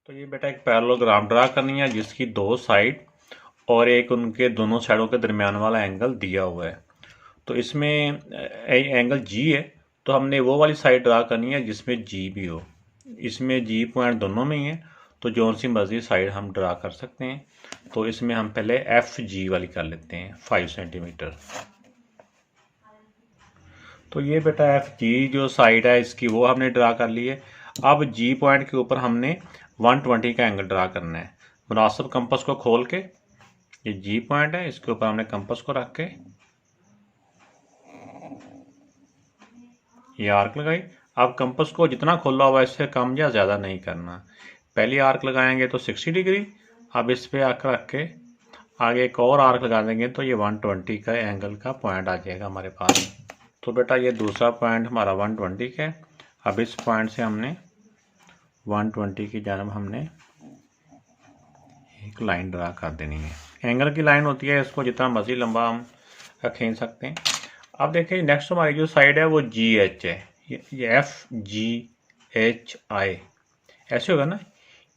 तो ये बेटा एक पैरेललोग्राम ड्रा करनी है जिसकी दो साइड और एक उनके दोनों साइडों के दरमियान वाला एंगल दिया हुआ है। तो इसमें एंगल जी है, तो हमने वो वाली साइड ड्रा करनी है जिसमें जी भी हो। इसमें जी पॉइंट दोनों में ही है, तो जो सी मर्जी साइड हम ड्रा कर सकते हैं। तो इसमें हम पहले एफ जी वाली कर लेते हैं 5 सेंटीमीटर। तो ये बेटा एफ जी जो साइड है इसकी वो हमने ड्रा कर ली है। अब जी पॉइंट के ऊपर हमने 120 का एंगल ड्रा करना है। मुनासिब कंपास को खोल के, ये जी पॉइंट है, इसके ऊपर हमने कंपास को रख के ये आर्क लगाई। अब कंपास को जितना खोला हुआ इससे कम या ज़्यादा नहीं करना। पहली आर्क लगाएंगे तो 60 डिग्री। अब इस पे आर्क रख के आगे एक और आर्क लगा देंगे तो ये 120 का एंगल का पॉइंट आ जाएगा हमारे पास। तो बेटा ये दूसरा पॉइंट हमारा 120 का है। अब इस पॉइंट से हमने 120 की जानब हमने एक लाइन ड्रा कर देनी है। एंगल की लाइन होती है, इसको जितना मर्जी लंबा हम खींच सकते हैं। अब देखिए नेक्स्ट हमारी जो साइड है वो जी एच है। ये एफ जी एच आई ऐसे होगा ना,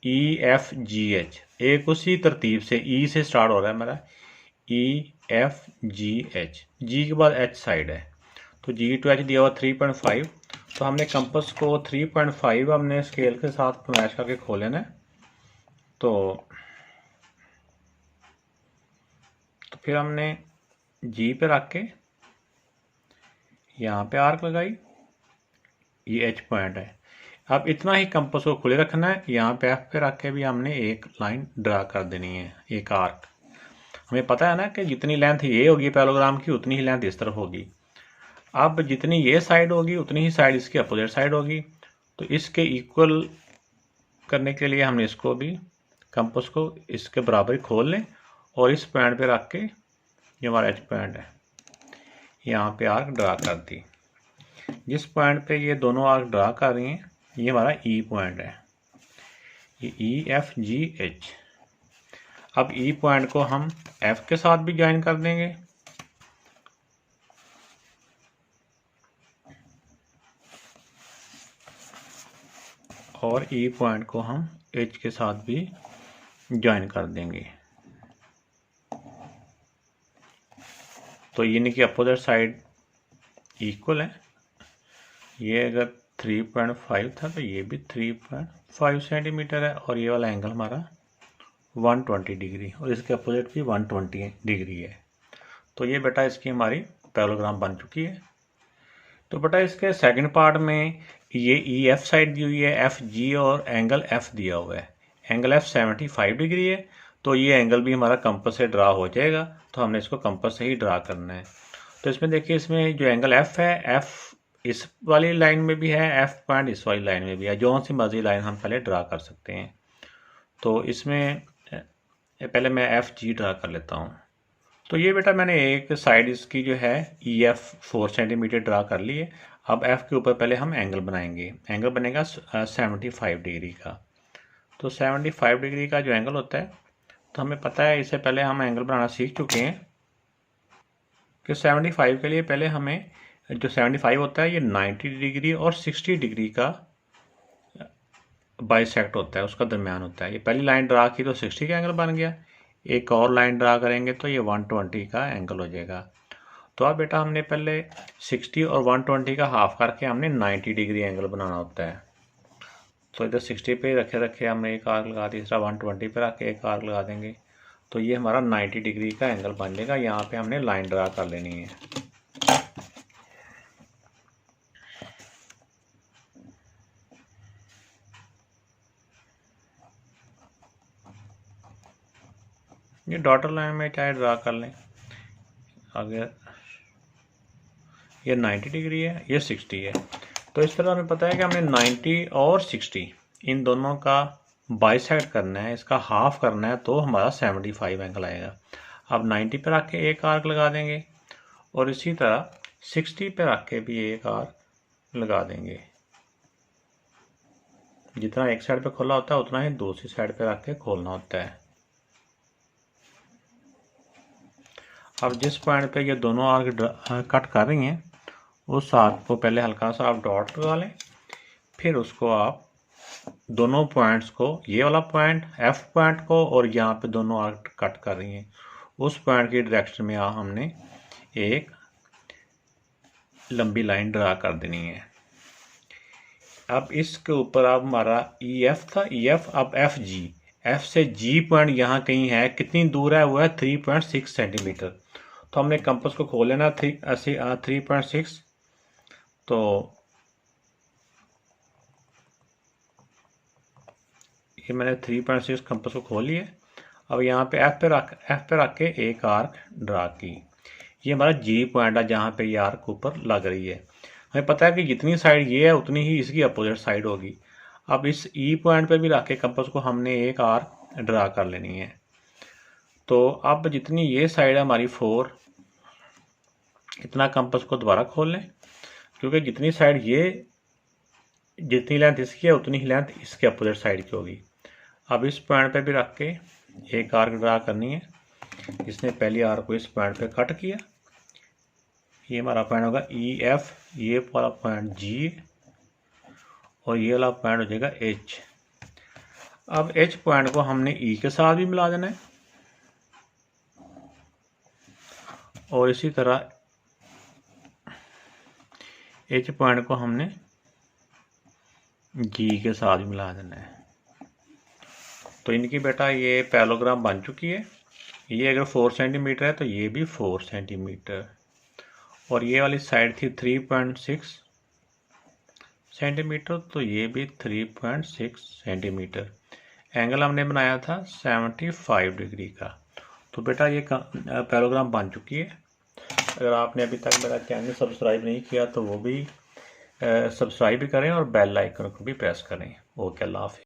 ई एफ जी एच। एक उसी तरतीब से ई से स्टार्ट हो रहा है मेरा, ई एफ जी एच। जी के बाद एच साइड है, तो जी टू एच दिया हुआ 3.5। तो हमने कंपास को 3.5 हमने स्केल के साथ मैच करके खोलेना है। तो फिर हमने जी पे रख के यहाँ पे आर्क लगाई, ये एच पॉइंट है। अब इतना ही कंपास को खुले रखना है। यहाँ पे एफ पे रख के भी हमने एक लाइन ड्रा कर देनी है, एक आर्क। हमें पता है ना कि जितनी लेंथ ये होगी पैरेललोग्राम की उतनी ही लेंथ इस तरफ होगी। अब जितनी ये साइड होगी उतनी ही साइड इसकी अपोजिट साइड होगी। तो इसके इक्वल करने के लिए हमने इसको भी कंपास को इसके बराबर खोल लें और इस पॉइंट पे रख के, ये हमारा एच पॉइंट है, यहाँ पे आर्क ड्रा कर दी। जिस पॉइंट पे ये दोनों आर्क ड्रा कर रही हैं ये हमारा ई पॉइंट है, ये ई एफ जी एच। अब ई पॉइंट को हम एफ के साथ भी ज्वाइन कर देंगे और ई पॉइंट को हम एच के साथ भी ज्वाइन कर देंगे। तो यानी कि अपोजिट साइड इक्वल है। ये अगर 3.5 था तो ये भी 3.5 सेंटीमीटर है और ये वाला एंगल हमारा 120 डिग्री और इसके अपोजिट भी 120 डिग्री है। तो ये बेटा इसकी हमारी पैरेललोग्राम बन चुकी है। तो बेटा इसके सेकंड पार्ट में ये ई एफ साइड दी हुई है, एफ जी और एंगल एफ दिया हुआ है। एंगल एफ 75 डिग्री है, तो ये एंगल भी हमारा कंपास से ड्रा हो जाएगा। तो हमने इसको कंपास से ही ड्रा करना है। तो इसमें देखिए, इसमें जो एंगल एफ है, एफ इस वाली लाइन में भी है, एफ पॉइंट इस वाली लाइन में भी है। जो सी मर्जी लाइन हम पहले ड्रा कर सकते हैं। तो इसमें पहले मैं एफ जी ड्रा कर लेता हूँ। तो ये बेटा मैंने एक साइड इसकी जो है ई एफ 4 सेंटीमीटर ड्रा कर ली है। अब एफ के ऊपर पहले हम एंगल बनाएंगे। एंगल बनेगा 75 डिग्री का। तो 75 डिग्री का जो एंगल होता है, तो हमें पता है, इससे पहले हम एंगल बनाना सीख चुके हैं कि 75 के लिए पहले हमें जो 75 होता है ये 90 डिग्री और 60 डिग्री का बाइसेक्ट होता है, उसका दरमियान होता है। ये पहली लाइन ड्रा की तो 60 का एंगल बन गया। एक और लाइन ड्रा करेंगे तो ये 120 का एंगल हो जाएगा। तो अब बेटा हमने पहले 60 और 120 का हाफ करके हमने 90 डिग्री एंगल बनाना होता है। तो इधर 60 पे रखे हमने एक आर्क लगा दी, तीसरा 120 पे रख के एक आर्क लगा देंगे, तो ये हमारा 90 डिग्री का एंगल बन जाएगा। यहाँ पे हमने लाइन ड्रा कर लेनी है। ये डॉटर लाइन में चाहे ड्रा कर लें। अगर ये 90 डिग्री है, ये 60 है, तो इस तरह हमें पता है कि हमने 90 और 60 इन दोनों का बाइसेक्ट करना है, इसका हाफ करना है, तो हमारा 75 एंगल आएगा। अब 90 पे रख के एक आर्क लगा देंगे और इसी तरह 60 पे रख के भी एक आर्क लगा देंगे। जितना एक साइड पे खोला होता है उतना ही दूसरी साइड पे रख के खोलना होता है। अब जिस पॉइंट पे ये दोनों आर्क कट कर रही हैं उस आर्क को पहले हल्का सा आप डॉट लगा लें, फिर उसको आप दोनों पॉइंट्स को, ये वाला पॉइंट एफ पॉइंट को और यहाँ पे दोनों आर्क कट कर रही हैं, उस पॉइंट की डायरेक्शन में हमने एक लंबी लाइन ड्रा कर देनी है। अब इसके ऊपर अब हमारा ई एफ था, ई एफ, अब एफ जी, एफ से जी पॉइंट यहाँ कहीं है, कितनी दूर है, वो है 3.6 सेंटीमीटर। तो हमने कंपास को खोल लेना 3.6, तो ये मैंने 3.6 कंपास को खोल लिया। अब यहाँ पे एफ पे रख के एक आर्क ड्रा की। ये हमारा जी पॉइंट है जहाँ पे ये आर्क ऊपर लग रही है। हमें पता है कि जितनी साइड ये है उतनी ही इसकी अपोजिट साइड होगी। अब इस ई पॉइंट पे भी रख के कंपास को हमने एक आर्क ड्रा कर लेनी है। तो अब जितनी ये साइड है हमारी 4, इतना कंपास को दोबारा खोल लें, क्योंकि जितनी साइड ये, जितनी लेंथ इसकी है उतनी ही लेंथ इसके अपोजिट साइड की होगी। अब इस पॉइंट पे भी रख के एक आर्क ड्रा करनी है। इसने पहली आर्क को इस पॉइंट पे कट किया, ये हमारा पॉइंट होगा ई एफ, ये वाला पॉइंट जी और ये वाला पॉइंट हो जाएगा एच। अब एच पॉइंट को हमने ई के साथ भी मिला देना है और इसी तरह एच पॉइंट को हमने जी के साथ भी मिला देना है। तो इनकी बेटा ये पैरेललोग्राम बन चुकी है। ये अगर 4 सेंटीमीटर है तो ये भी 4 सेंटीमीटर, और ये वाली साइड थी 3.6 सेंटीमीटर, तो ये भी 3.6 सेंटीमीटर। एंगल हमने बनाया था 75 डिग्री का। तो बेटा ये पैरेललोग्राम बन चुकी है। अगर आपने अभी तक मेरा चैनल सब्सक्राइब नहीं किया तो वो भी सब्सक्राइब भी करें और बेल आइकन को भी प्रेस करें। ओके, अल्लाह हाफिज़।